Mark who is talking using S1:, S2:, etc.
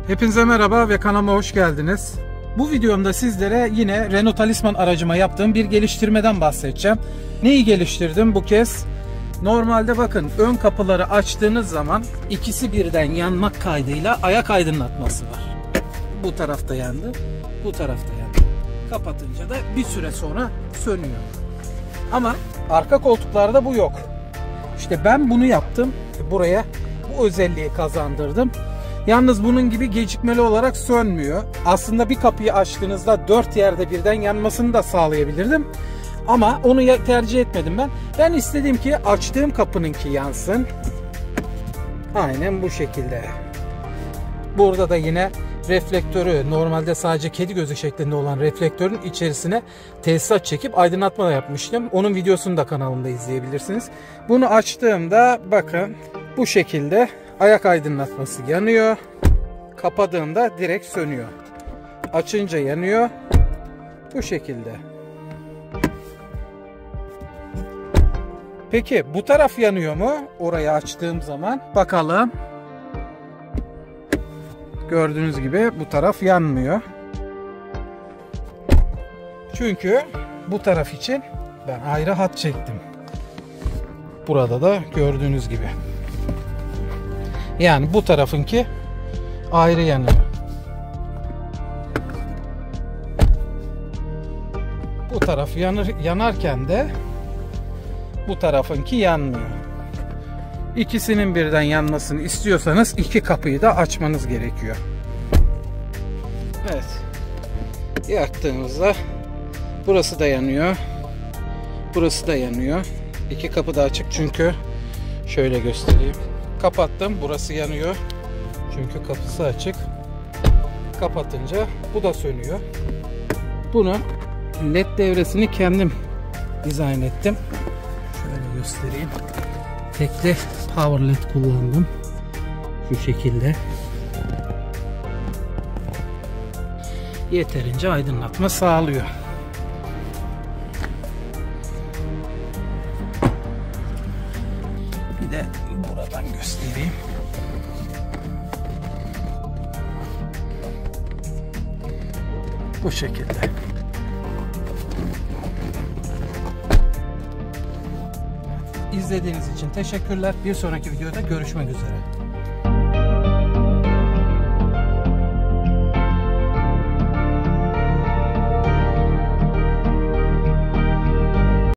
S1: Hepinize merhaba ve kanalıma hoş geldiniz. Bu videomda sizlere yine Renault Talisman aracıma yaptığım bir geliştirmeden bahsedeceğim. Neyi geliştirdim bu kez? Normalde bakın ön kapıları açtığınız zaman ikisi birden yanmak kaydıyla ayak aydınlatması var. Bu tarafta yandı, bu tarafta yandı. Kapatınca da bir süre sonra sönüyor. Ama arka koltuklarda bu yok. İşte ben bunu yaptım. Buraya bu özelliği kazandırdım. Yalnız bunun gibi gecikmeli olarak sönmüyor. Aslında bir kapıyı açtığınızda 4 yerde birden yanmasını da sağlayabilirdim. Ama onu tercih etmedim ben. Ben istedim ki açtığım kapınınki yansın. Aynen bu şekilde. Burada da yine reflektörü, normalde sadece kedi gözü şeklinde olan reflektörün içerisine tesisat çekip aydınlatma da yapmıştım. Onun videosunu da kanalımda izleyebilirsiniz. Bunu açtığımda bakın bu şekilde ayak aydınlatması yanıyor. Kapadığımda direkt sönüyor. Açınca yanıyor. Bu şekilde. Peki bu taraf yanıyor mu? Orayı açtığım zaman bakalım. Gördüğünüz gibi bu taraf yanmıyor. Çünkü bu taraf için ben ayrı hat çektim. Burada da gördüğünüz gibi. Yani bu tarafınki ayrı yanıyor. Bu taraf yanarken de bu tarafınki yanmıyor. İkisinin birden yanmasını istiyorsanız iki kapıyı da açmanız gerekiyor. Evet. Yaktığımızda burası da yanıyor. Burası da yanıyor. İki kapı da açık çünkü şöyle göstereyim. Kapattım. Burası yanıyor. Çünkü kapısı açık. Kapatınca bu da sönüyor. Bunu LED devresini kendim dizayn ettim. Şöyle göstereyim. Tekli power LED kullandım. Şu şekilde. Yeterince aydınlatma sağlıyor. Bir de buradan göstereyim. Bu şekilde. İzlediğiniz için teşekkürler. Bir sonraki videoda görüşmek üzere.